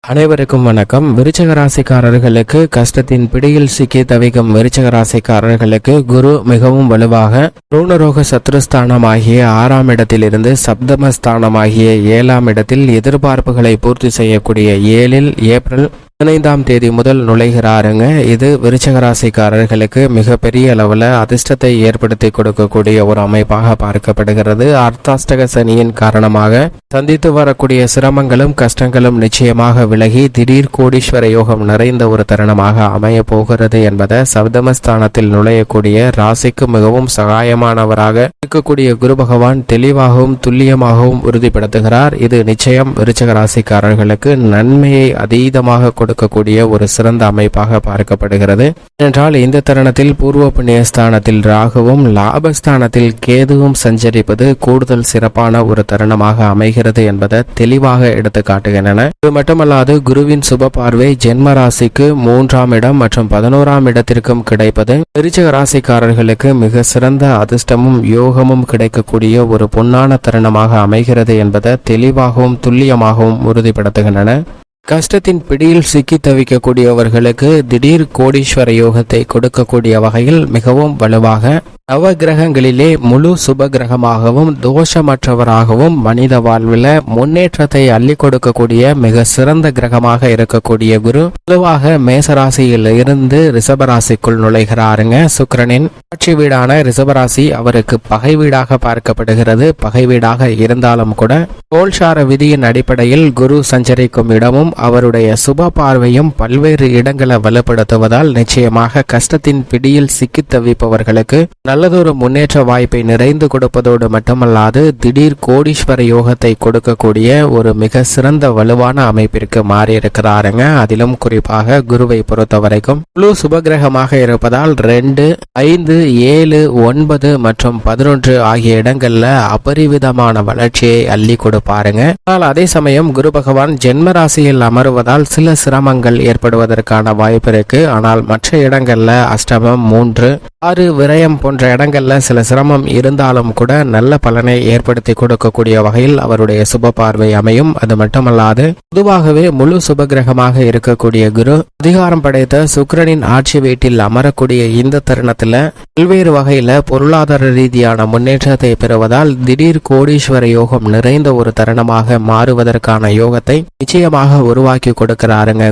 அனைவருக்கும் வணக்கம். விருச்சிக ராசிக்காரர்களுக்கு கஷ்டத்தின் பிடியில் சிக்கி தவிக்கும் விருச்சிக ராசிக்காரர்களுக்கு குரு மிகவும் வலுவாக ருணரோக சத்ருஸ்தானமாகிய 6ஆம் இடத்திலிருந்து சப்தமஸ்தானமாகிய 7ஆம் இடத்தில் எதிர்பார்ப்புகளை பூர்த்தி செய்யக்கூடிய 7 ஏப்ரல் 15ஆம் தேதி முதல் நுழைகிறாருங்க. இது விருச்சிக ராசிக்காரர்களுக்கு மிகப்பெரிய அளவில் அதிர்ஷ்டத்தை ஏற்படுத்தி கொடுக்கக்கூடிய ஒரு அமைப்பாக பார்க்கப்படுகிறது. அர்த்தாஷ்டக சனியின் காரணமாக சந்தித்து வரக்கூடிய சிரமங்களும் கஷ்டங்களும் நிச்சயமாக விலகி திடீர் கோடீஸ்வர யோகம் நிறைந்த ஒரு தருணமாக அமைய போகிறது என்பதை சப்தமஸ்தானத்தில் நுழையக்கூடிய ராசிக்கு மிகவும் சகாயமானவராக இருக்கக்கூடிய குரு பகவான் தெளிவாகவும் துல்லியமாகவும் உறுதிப்படுத்துகிறார். இது நிச்சயம் விருச்சிக ராசிக்காரர்களுக்கு நன்மையை அதீதமாக கொடுக்கக்கூடிய ஒரு சிறந்த அமைப்பாக பார்க்கப்படுகிறது. என்றால் இந்த தருணத்தில் பூர்வ புண்ணியஸ்தானத்தில் ராகுவும் லாபஸ்தானத்தில் கேதுவும் சஞ்சரிப்பது கூடுதல் சிறப்பான ஒரு தருணமாக அமைகிறது என்பதை தெளிவாக எடுத்து காட்டுகின்றன. இது மட்டுமல்லாது குருவின் சுப பார்வை ஜென்ம ராசிக்கு 3ஆம் இடம் மற்றும் 11ஆம் இடத்திற்கும் கிடைப்பது விருச்சிக ராசிக்காரர்களுக்கு மிக சிறந்த அதிர்ஷ்டமும் யோகமும் கிடைக்கக்கூடிய ஒரு பொன்னான தருணமாக அமைகிறது என்பதை தெளிவாகவும் துல்லியமாகவும் உறுதிப்படுத்துகின்றன. கஷ்டத்தின் பிடியில் சிக்கி தவிக்கக்கூடியவர்களுக்கு திடீர் கோடீஸ்வர யோகத்தை கொடுக்கக்கூடிய வகையில் மிகவும் வலுவாக நவ கிரகங்களிலே முழு சுப கிரகமாகவும் தோஷமற்றவராகவும் மனித வாழ்வில் முன்னேற்றத்தை அள்ளி கொடுக்கக்கூடிய மிக சிறந்த கிரகமாக இருக்கக்கூடிய குரு பொதுவாக மேசராசியில் இருந்து ரிஷபராசிக்குள் நுழைகிறாருங்க. சுக்கிரனின் ஆட்சி வீடான ரிஷபராசி அவருக்கு பகை வீடாக பார்க்கப்படுகிறது. பகை வீடாக இருந்தாலும் கூட கோல்சார விதியின் அடிப்படையில் குரு சஞ்சரிக்கும் இடமும் அவருடைய சுப பார்வையும் பல்வேறு இடங்களை வலுப்படுத்துவதால் நிச்சயமாக கஷ்டத்தின் பிடியில் சிக்கி தவிப்பவர்களுக்கு நல்லதொரு முன்னேற்ற வாய்ப்பை நிறைந்து கொடுப்பதோடு மட்டுமல்லாது திடீர் கோடீஸ்வர யோகத்தை கொடுக்கக்கூடிய ஒரு மிக சிறந்த வலுவான அமைப்பிற்கு மாறியிருக்கிறாருங்க. அதிலும் குறிப்பாக குருவை பொறுத்த வரைக்கும் முழு சுபகிரகமாக இருப்பதால் 2, 5, 7, 9 மற்றும் 11 ஆகிய இடங்கள்ல அபரிவிதமான வளர்ச்சியை அள்ளி கொடுப்பாருங்க. ஆனால் அதே சமயம் குரு பகவான் ஜென்ம ராசியில் அமருவதால் சில சிரமங்கள் ஏற்படுவதற்கான வாய்ப்பு இருக்கு. ஆனால் மற்ற இடங்கள்ல அஷ்டமம் 3, 6 விரயம் போன்ற இடங்கள்ல சில சிரமம் இருந்தாலும் கூட நல்ல பலனை ஏற்படுத்தி கொடுக்கக்கூடிய வகையில் அவருடைய சுப பார்வை அமையும். அது மட்டுமல்லாது பொதுவாகவே முழு சுபகிரகமாக இருக்கக்கூடிய குரு அதிகாரம் படைத்த சுக்கிரனின் ஆட்சி வீட்டில் அமரக்கூடிய இந்த தருணத்துல பல்வேறு வகையில பொருளாதார ரீதியான முன்னேற்றத்தை பெறுவதால் திடீர் கோடீஸ்வர யோகம் நிறைந்த ஒரு தருணமாக மாறுவதற்கான யோகத்தை நிச்சயமாக உருவாக்கி கொடுக்கிறாருங்க.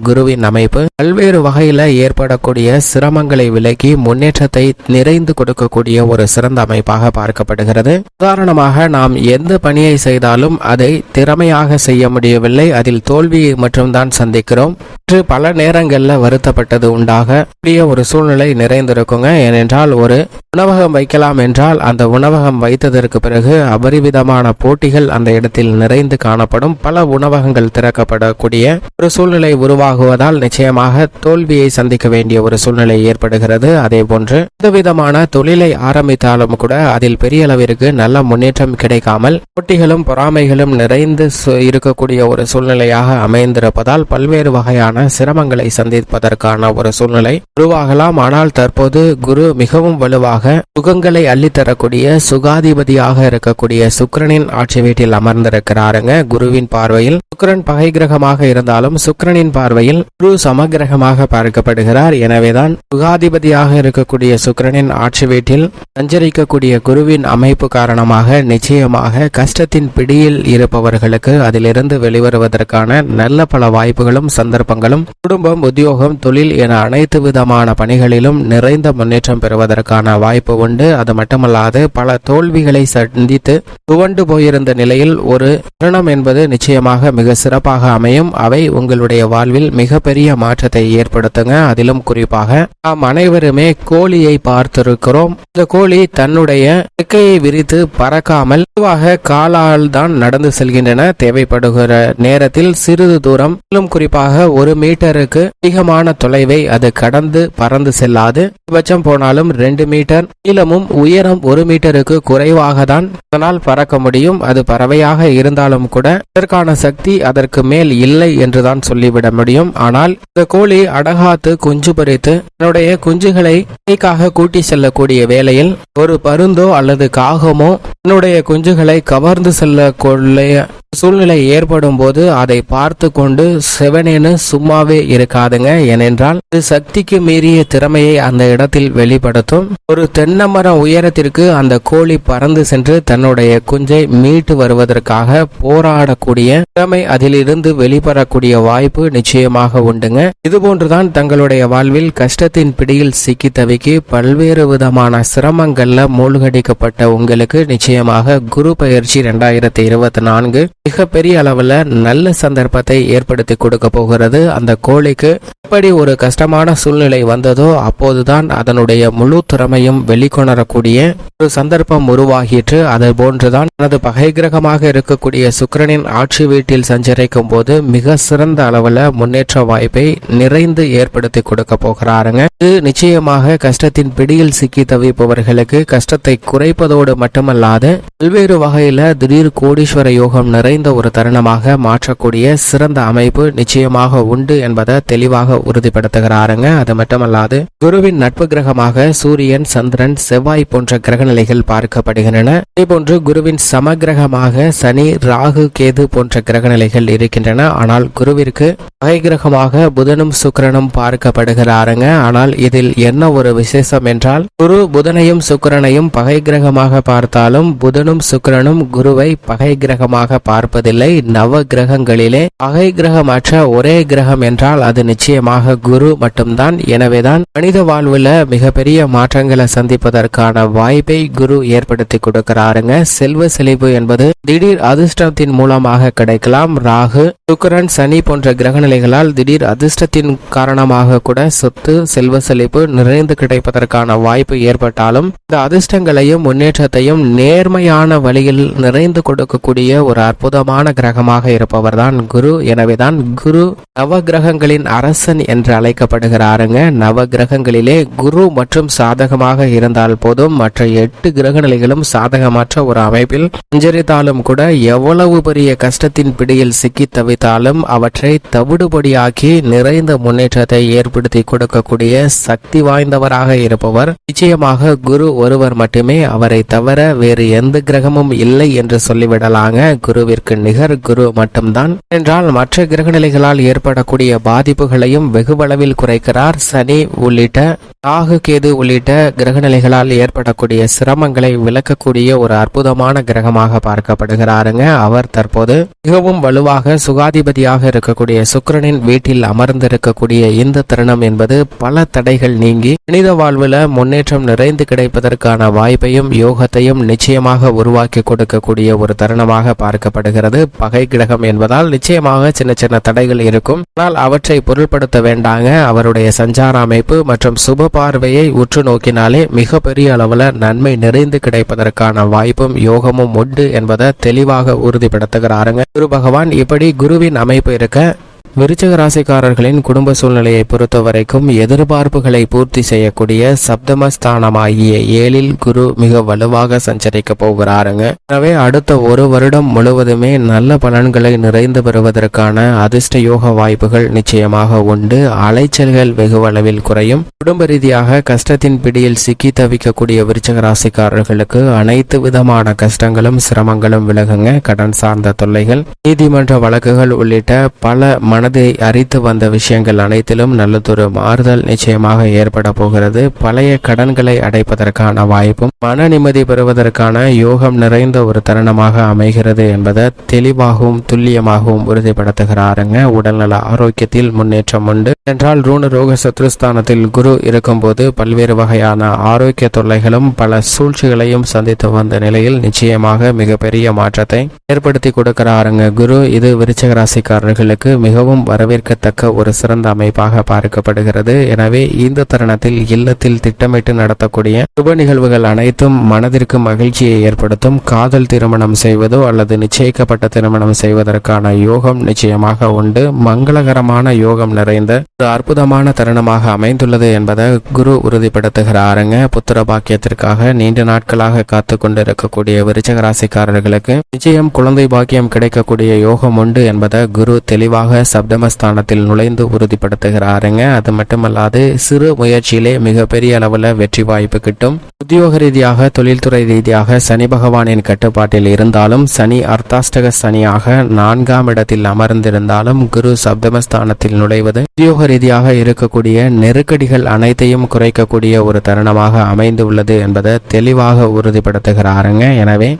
குருவின் அமைப்பு பல்வேறு வகையில ஏற்படக்கூடிய சிரமங்களை விலக்கி முன்னேற்றத்தை நிறைந்து கொடுக்கக்கூடிய ஒரு சிறந்த அமைப்பாக பார்க்கப்படுகிறது. உதாரணமாக நாம் எந்த பணியை செய்தாலும் அதை திறமையாக செய்ய முடியவில்லை, அதில் தோல்வியை மட்டும்தான் சந்திக்கிறோம் என்று பல நேரங்களில் வருத்தப்பட்டது உண்டாக ஒரு சூழ்நிலை நிறைந்திருக்குங்க. ஏனென்றால் ஒரு உணவகம் வைக்கலாம் என்றால் அந்த உணவகம் வைத்ததற்கு பிறகு அபரிவிதமான போட்டிகள் அந்த இடத்தில் நிறைந்து காணப்படும். பல உணவகங்கள் திறக்கப்படக்கூடிய ஒரு சூழ்நிலை உருவாகுவதால் நிச்சயமாக தோல்வியை சந்திக்க வேண்டிய ஒரு சூழ்நிலை ஏற்படுகிறது. அதே போன்று எந்த விதமான தொழிலை ஆரம்பித்தாலும் கூட அதில் பெரிய அளவிற்கு நல்ல முன்னேற்றம் கிடைக்காமல் போட்டிகளும் பொறாமைகளும் நிறைந்து இருக்கக்கூடிய ஒரு சூழ்நிலையாக அமைந்திருப்பதால் பல்வேறு வகையான சிரமங்களை சந்திப்பதற்கான ஒரு சூழ்நிலை உருவாகலாம். ஆனால் தற்போது குரு மிகவும் வலுவாக சுகங்களை அள்ளித்தரக்கூடிய சுகாதிபதியாக இருக்கக்கூடிய சுக்கிரனின் ஆட்சி வீட்டில் அமர்ந்திருக்கிறாருங்க. குருவின் பார்வையில் சுக்கிரன் பகை கிரகமாக இருந்தாலும் சுக்கிரனின் பார்வையில் குரு சமகிரகமாக பார்க்கப்படுகிறார். எனவேதான் சுகாதிபதியாக இருக்கக்கூடிய சுக்கிரனின் ஆட்சி வீட்டில் சஞ்சரிக்கக்கூடிய குருவின் அமைப்பு காரணமாக நிச்சயமாக கஷ்டத்தின் பிடியில் இருப்பவர்களுக்கு அதிலிருந்து வெளிவருவதற்கான நல்ல பல வாய்ப்புகளும் சந்தர்ப்பங்களும் குடும்பம், உத்தியோகம், தொழில் என அனைத்து விதமான பணிகளிலும் நிறைந்த முன்னேற்றம் பெறுவதற்கான வாய்ப்பு உண்டு. அது மட்டுமல்லாது பல தோல்விகளை சந்தித்து துவண்டு போயிருந்த நிலையில் ஒரு தருணம் என்பது நிச்சயமாக மிக சிறப்பாக அமையும். அவை உங்களுடைய வாழ்வில் மிகப்பெரிய மாற்றத்தை ஏற்படுத்துங்க. அதிலும் குறிப்பாக நாம் அனைவருமே கோழியை பார்த்திருக்கிறோம். இந்த கோழி தன்னுடைய இறக்கையை விரித்து பறக்காமல் பொதுவாக காலால் தான் நடந்து செல்கின்றன. தேவைப்படுகிற நேரத்தில் சிறிது தூரம், குறிப்பாக 1 மீட்டருக்கு அதிகமான தொலைவை அது கடந்து பறந்து செல்லாது. பட்சம் போனாலும் 2 மீட்டர் நீளமும் உயரம் 1 மீட்டருக்கு குறைவாக தான் அதனால் பறக்க முடியும். அது பறவையாக இருந்தாலும் கூட அதற்கான சக்தி அதற்கு மேல் இல்லை என்றுதான் சொல்லிவிட முடியும். ஆனால் இந்த கோழி அடகாத்து குஞ்சு பறித்து தன்னுடைய குஞ்சுகளை கூட்டி செல்லக்கூடிய வேளையில் ஒரு பருந்தோ அல்லது காகமோ தன்னுடைய குஞ்சுகளை கவர்ந்து செல்லக்கூடிய சூழ்நிலை ஏற்படும் போது அதை பார்த்து கொண்டு செவனேன்னு சும்மாவே இருக்காதுங்க. ஏனென்றால் இது சக்திக்கு மீறிய திறமையை அந்த இடத்தில் வெளிப்படுத்தும். ஒரு தென்னமரம் உயரத்திற்கு அந்த கோழி பறந்து சென்று தன்னுடைய குஞ்சை மீட்டு வருவதற்காக போராடக்கூடிய திறமை அதிலிருந்து வெளிப்படக்கூடிய வாய்ப்பு நிச்சயமாக உண்டுங்க. இதுபோன்றுதான் தங்களுடைய வாழ்வில் கஷ்டத்தின் பிடியில் சிக்கி தவிக்கி பல்வேறு விதமான சிரமங்கள்ல மூழ்கடிக்கப்பட்ட உங்களுக்கு நிச்சயமாக குரு பயிற்சி 2024 மிகப்பெரிய அளவுல நல்ல சந்தர்ப்பத்தை ஏற்படுத்தி கொடுக்க போகிறது. அந்த கோழிக்கு எப்படி ஒரு கஷ்டமான சூழ்நிலை வந்ததோ அப்போதுதான் அதனுடைய முழு திறமையும் வெளிக்கொணரக்கூடிய ஒரு சந்தர்ப்பம் உருவாகிற்று. அது போன்றுதான் தனது பகை கிரகமாக இருக்கக்கூடிய சுக்கிரனின் ஆட்சி வீட்டில் சஞ்சரிக்கும் போது மிக சிறந்த அளவுல முன்னேற்ற வாய்ப்பை நிறைந்து ஏற்படுத்தி கொடுக்க போகிறாருங்க. இது நிச்சயமாக கஷ்டத்தின் பிடியில் சிக்கி தவிப்பவர்களுக்கு கஷ்டத்தை குறைப்பதோடு மட்டுமல்லாது பல்வேறு வகையில திடீர் கோடீஸ்வர யோகம் நிறைந்த ஒரு தருணமாக மாற்றக்கூடிய சிறந்த அமைப்பு நிச்சயமாக உண்டு என்பதை தெளிவாக உறுதிப்படுத்துகிறாருங்க. அது மட்டுமல்லாது குருவின் நட்பு கிரகமாக சூரியன், சந்திரன், செவ்வாய் போன்ற கிரக நிலைகள் பார்க்கப்படுகின்றன. இதேபோன்று குருவின் சமகிரகமாக சனி, ராகு, கேது போன்ற கிரக நிலைகள் இருக்கின்றன. ஆனால் குருவிற்கு பகை கிரகமாக புதனும் சுக்கிரனும் பார்க்கப்படுகிறாருங்க. ஆனால் இதில் என்ன ஒரு விசேஷம் என்றால் குரு புதனையும் சுக்கிரனையும் பகை கிரகமாக பார்த்தாலும் புதனும் சுக்கிரனும் குருவை பகை கிரகமாக பார்ப்பதில்லை. நவ கிரகங்களிலே பகை கிரகமற்ற ஒரே கிரகம் என்றால் அது நிச்சயமாக குரு மட்டும்தான். எனவேதான் மனித வாழ்வுல மிகப்பெரிய மாற்றங்களை சந்திப்பதற்கான வாய்ப்பை குரு ஏற்படுத்தி கொடுக்கிறாருங்க. செல்வ செழிப்பு என்பது திடீர் அதிர்ஷ்டத்தின் மூலமாக கிடைக்கலாம். ராகு, சுக்கிரன், சனி போன்ற கிரக நிலைகளால் திடீர் அதிர்ஷ்டத்தின் காரணமாக கூட சொத்து, செல்வ செழிப்பு நிறைந்து கிடைப்பதற்கான வாய்ப்பு ஏற்பட்டாலும் இந்த அதிர்ஷ்டங்களையும் முன்னேற்றத்தையும் நேர்மையான வழியில் நிறைந்து கொடுக்கக்கூடிய ஒரு அற்புதமான கிரகமாக இருப்பவர் தான் குரு. எனவேதான் குரு நவ கிரகங்களின் அரசன் என்று அழைக்கப்படுகிறாருங்க. நவ கிரகங்களிலே குரு மற்றும் சாதகமாக இருந்தால் போதும், மற்ற 8 கிரக நிலைகளும் சாதகமற்ற ஒரு அமைப்பில் சஞ்சரித்தாலும் கூட எவ்வளவு பெரிய கஷ்டத்தின் பிடியில் சிக்கி தவித்தாலும் அவற்றை தவிடுபடியாக்கி நிறைந்த முன்னேற்றத்தை ஏற்படுத்தி கொடுக்கக்கூடிய சக்தி வாய்ந்தவராக இருப்பவர் நிச்சயமாக குரு ஒருவர் மட்டுமே. அவரை தவிர வேறு எந்த கிரகமும் இல்லை என்று சொல்லிவிடலாங்க. குருவிற்கு நிகர் குரு மட்டும்தான். என்றால் மற்ற கிரக நிலைகளால் ஏற்படக்கூடிய பாதிப்புகளையும் வெகுவளவில் குறைக்கிறார். சனி உள்ளிட்ட ராகு, கேது உள்ளிட்ட கிரக நிலைகளால் ஏற்படக்கூடிய சிரமங்களை விளக்கக்கூடிய ஒரு அற்புதமான கிரகமாக பார்க்கப்படுகிறாருங்க. அவர் தற்போது மிகவும் வலுவாக சுகாதிபதியாக இருக்கக்கூடிய சுக்கிரனின் வீட்டில் அமர்ந்திருக்கக்கூடிய இந்த தருணம் என்பது பல தடைகள் நீங்கி மனித வாழ்வுல முன்னேற்றம் நிறைந்து கிடைப்பதற்கான வாய்ப்பையும் யோகத்தையும் நிச்சயமாக உருவாக்கி கொடுக்கக்கூடிய ஒரு தருணமாக பார்க்கப்படுகிறது. பகை கிரகம் என்பதால் நிச்சயமாக சின்ன சின்ன தடைகள் இருக்கும். ஆனால் அவற்றை பொருள்படுத்த வேண்டாங்க. அவருடைய சஞ்சார அமைப்பு மற்றும் சுப பார்வையை உற்று நோக்கினாலே மிக பெரிய அளவுல நன்மை நிறைந்து கிடைப்பதற்கான வாய்ப்பும் யோகமும் உண்டு என்பதை தெளிவாக உறுதிப்படுத்துகிறாருங்க. குரு பகவான் இப்படி குருவின் அமைப்பு இருக்க விருச்சிக ராசிக்காரர்களின் குடும்ப சூழ்நிலையை பொறுத்த வரைக்கும் எதிர்பார்ப்புகளை பூர்த்தி செய்யக்கூடிய சப்தமஸ்தானமாகிய 7ல் குரு மிக வலுவாக சஞ்சரிக்க போகிறாருங்க. எனவே அடுத்த ஒரு வருடம் முழுவதுமே நல்ல பலன்களை நிறைந்து பெறுவதற்கான அதிர்ஷ்ட யோக வாய்ப்புகள் நிச்சயமாக உண்டு. அலைச்சல்கள் வெகு அளவில் குறையும். குடும்ப ரீதியாக கஷ்டத்தின் பிடியில் சிக்கி தவிக்கக்கூடிய விருச்சிக ராசிக்காரர்களுக்கு அனைத்து விதமான கஷ்டங்களும் சிரமங்களும் விலகுங்க. கடன் சார்ந்த தொல்லைகள், நீதிமன்ற வழக்குகள் உள்ளிட்ட பல மனதை அரித்து வந்த விஷயங்கள் அனைத்திலும் நல்லதொரு மாறுதல் நிச்சயமாக ஏற்பட போகிறது. பழைய கடன்களை அடைப்பதற்கான வாய்ப்பும் மன நிம்மதி பெறுவதற்கான யோகம் நிறைந்த ஒரு தருணமாக அமைகிறது என்பதை தெளிவாகவும் துல்லியமாகவும் உறுதிப்படுத்துகிறாருங்க. உடல்நல ஆரோக்கியத்தில் முன்னேற்றம் உண்டு. என்றால் ரூணரோக சத்ருஸ்தானத்தில் குரு இருக்கும்போது பல்வேறு வகையான ஆரோக்கிய தொல்லைகளும் பல சூழ்ச்சிகளையும் சந்தித்து வந்த நிலையில் நிச்சயமாக மிகப்பெரிய மாற்றத்தை ஏற்படுத்தி கொடுக்கிறாருங்க குரு. இது விருச்சிக ராசிக்காரர்களுக்கு மிகவும் வரவேற்கத்தக்க ஒரு சிறந்த அமைப்பாக பார்க்கப்படுகிறது. எனவே இந்த தருணத்தில் இல்லத்தில் திட்டமிட்டு நடத்தக்கூடிய சுப நிகழ்வுகள் அனைத்தும் மனதிற்கு மகிழ்ச்சியை ஏற்படுத்தும். காதல் திருமணம் செய்வதோ அல்லது நிச்சயிக்கப்பட்ட திருமணம் செய்வதற்கான யோகம் நிச்சயமாக உண்டு. மங்களகரமான யோகம் நிறைந்த ஒரு அற்புதமான தருணமாக அமைந்துள்ளது என்பதை குரு உறுதிப்படுத்துகிறாருங்க. புத்திர பாக்கியத்திற்காக நீண்ட நாட்களாக காத்து கொண்டிருக்கக்கூடிய விருச்சிக ராசிக்காரர்களுக்கு நிச்சயம் குழந்தை பாக்கியம் கிடைக்கக்கூடிய யோகம் உண்டு என்பதை குரு தெளிவாக சப்தமஸ்தானத்தில் நுழைந்து உறுதிப்படுத்துகிறாருங்க. அது மட்டுமல்லாது சிறு முயற்சியிலே மிகப்பெரிய அளவில் வெற்றி வாய்ப்பு கிட்டும். உத்தியோக ரீதியாக தொழில்துறை ரீதியாக சனி பகவானின் கட்டுப்பாட்டில் இருந்தாலும் சனி அர்த்தாஷ்டக சனியாக 4ஆம் இடத்தில் அமர்ந்திருந்தாலும் குரு சப்தமஸ்தானத்தில் நுழைவது உத்தியோக ரீதியாக இருக்கக்கூடிய நெருக்கடிகள் அனைத்தையும் குறைக்கக்கூடிய ஒரு தருணமாக அமைந்து உள்ளது என்பதை தெளிவாக உறுதிப்படுத்துகிறாருங்க. எனவே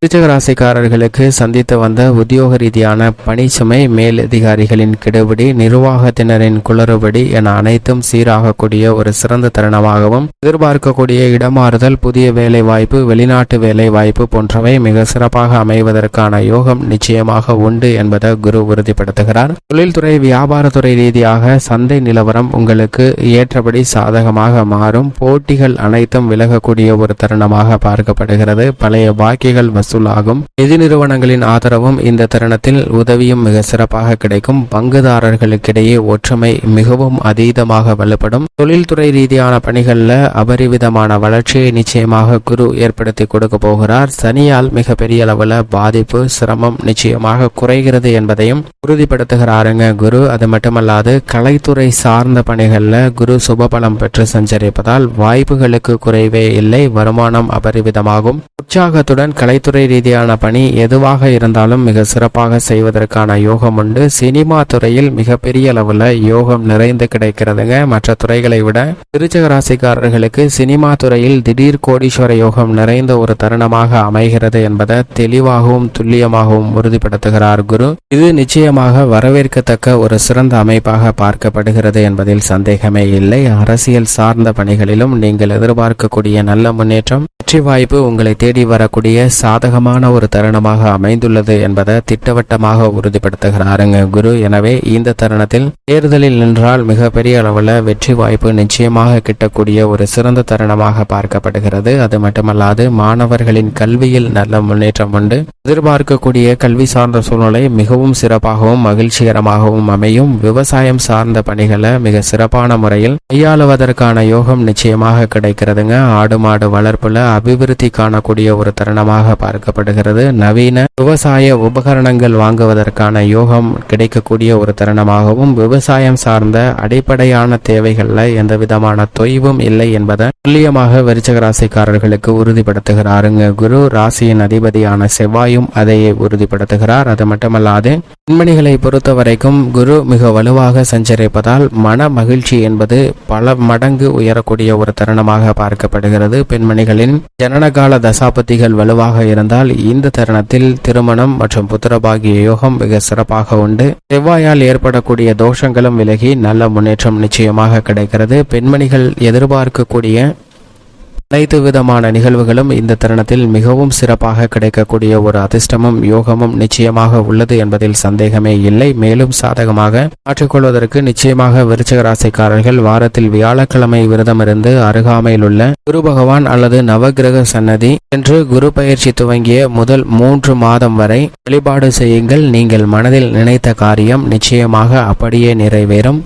விருச்சிக ராசிக்காரர்களுக்கு சந்தித்து வந்த உத்தியோக ரீதியான பணிச்சுமை, மேலதிகாரிகளின் கெடுபிடி, நிர்வாகத்தினரின் குளறுபடி என அனைத்தும் சீராகக்கூடிய ஒரு சிறந்த தருணமாகவும், எதிர்பார்க்கக்கூடிய இடமாறுதல், புதிய வேலை வாய்ப்பு, வெளிநாட்டு வேலை வாய்ப்பு போன்றவை மிக சிறப்பாக அமைவதற்கான யோகம் நிச்சயமாக உண்டு என்பதை குரு உறுதிப்படுத்துகிறார். தொழில்துறை வியாபாரத்துறை ரீதியாக சந்தை நிலவரம் உங்களுக்கு ஏற்றபடி சாதகமாக மாறும். போட்டிகள் அனைத்தும் விலகக்கூடிய ஒரு தருணமாக பார்க்கப்படுகிறது. பழைய பாக்கிகள் வசூலாகும். நிதி நிறுவனங்களின் ஆதரவும் இந்த தருணத்தில் உதவியும் மிக சிறப்பாக கிடைக்கும். பங்குதாரர்களுக்கிடையே ஒற்றுமை மிகவும் அதீதமாக வலுப்படும். தொழில்துறை ரீதியான பணிகளில் அபரிவிதமான வளர்ச்சியை நிச்சயமாக குரு ஏற்படுத்தி கொடுக்க போகிறார். சனியால் மிகப்பெரிய அளவில் பாதிப்பு, சிரமம் நிச்சயமாக குறைகிறது என்பதையும் உறுதிப்படுத்துகிறாருங்க குரு. அது மட்டுமல்லாது கலைத்துறை சார்ந்த பணிகளில் குரு சுபபலம் பெற்று சஞ்சரிப்பதால் வாய்ப்புகளுக்கு குறைவே இல்லை. வருமானம் அபரிவிதமாகும். உற்சாகத்துடன் கலைத்துறை ரீதியான பணி எதுவாக இருந்தாலும் மிக சிறப்பாக செய்வதற்கான யோகம் உண்டு. சினிமா துறையில் மிகப்பெரிய அளவுல யோகம் நிறைந்து கிடைக்கிறதுங்க. மற்ற துறைகளை விட விருச்சிக ராசிக்காரர்களுக்கு சினிமா துறையில் திடீர் கோடீஸ்வர யோகம் நிறைந்த ஒரு தருணமாக அமைகிறது என்பதை தெளிவாகவும் துல்லியமாகவும் உறுதிப்படுத்துகிறார் குரு. இது நிச்சயமாக வரவேற்கத்தக்க ஒரு சிறந்த அமைப்பாக பார்க்கப்படுகிறது என்பதில் சந்தேகமே இல்லை. அரசியல் சார்ந்த பணிகளிலும் நீங்கள் எதிர்பார்க்கக்கூடிய நல்ல முன்னேற்றம், வெற்றி வாய்ப்பு உங்களை தேடி வரக்கூடிய சாதகமான ஒரு தருணமாக அமைந்துள்ளது என்பதை திட்டவட்டமாக உறுதிப்படுத்துகிறாருங்க குரு. எனவே இந்த தருணத்தில் தேர்தலில் நின்றால் மிகப்பெரிய அளவில் வெற்றி வாய்ப்பு நிச்சயமாக கிட்டக்கூடிய ஒரு சிறந்த தருணமாக பார்க்கப்படுகிறது. அது மட்டுமல்லாது மாணவர்களின் கல்வியில் நல்ல முன்னேற்றம் உண்டு. எதிர்பார்க்கக்கூடிய கல்வி சார்ந்த சூழ்நிலை மிகவும் சிறப்பாகவும் மகிழ்ச்சிகரமாகவும் அமையும். விவசாயம் சார்ந்த பணிகளை மிக சிறப்பான முறையில் கையாளுவதற்கான யோகம் நிச்சயமாக கிடைக்கிறதுங்க. ஆடு மாடு வளர்ப்புல அபிவிருத்தி காணக்கூடிய ஒரு தருணமாக பார்க்கப்படுகிறது. நவீன விவசாய உபகரணங்கள் வாங்குவதற்கான யோகம் கிடைக்கக்கூடிய ஒரு தருணமாகவும், விவசாயம் சார்ந்த அடிப்படையான தேவைகள்ல எந்த விதமான தொய்வும் இல்லை என்பதை துல்லியமாக விருச்சிக ராசிக்காரர்களுக்கு உறுதிப்படுத்துகிறாருங்க குரு. ராசியின் அதிபதியான செவ்வாயும் அதையே உறுதிப்படுத்துகிறார். அது மட்டுமல்லாது பெண்மணிகளை பொறுத்த வரைக்கும் குரு மிக வலுவாக சஞ்சரிப்பதால் மன மகிழ்ச்சி என்பது பல மடங்கு உயரக்கூடிய ஒரு தருணமாக பார்க்கப்படுகிறது. பெண்மணிகளின் ஜனனகால தசாபதிகள் வலுவாக இருந்தால் இந்த தருணத்தில் திருமணம் மற்றும் புத்திரபாகிய யோகம் மிக சிறப்பாக உண்டு. செவ்வாயால் ஏற்படக்கூடிய தோஷங்களும் விலகி நல்ல முன்னேற்றம் நிச்சயமாக கிடைக்கிறது. பெண்மணிகள் எதிர்பார்க்கக்கூடிய அனைத்து விதமான நிகழ்வுகளும் இந்த தருணத்தில் மிகவும் சிறப்பாக கிடைக்கக்கூடிய ஒரு அதிர்ஷ்டமும் யோகமும் நிச்சயமாக உள்ளது என்பதில் சந்தேகமே இல்லை. மேலும் சாதகமாக மாற்றிக்கொள்வதற்கு நிச்சயமாக விருச்சிக ராசிக்காரர்கள் வாரத்தில் வியாழக்கிழமை விரதமிருந்து அருகாமையில் உள்ள குரு பகவான் அல்லது நவகிரக சன்னதி என்று குரு பயிற்சி துவங்கிய முதல் 3 மாதம் வரை வழிபாடு செய்யுங்கள். நீங்கள் மனதில் நினைத்த காரியம் நிச்சயமாக அப்படியே நிறைவேறும்.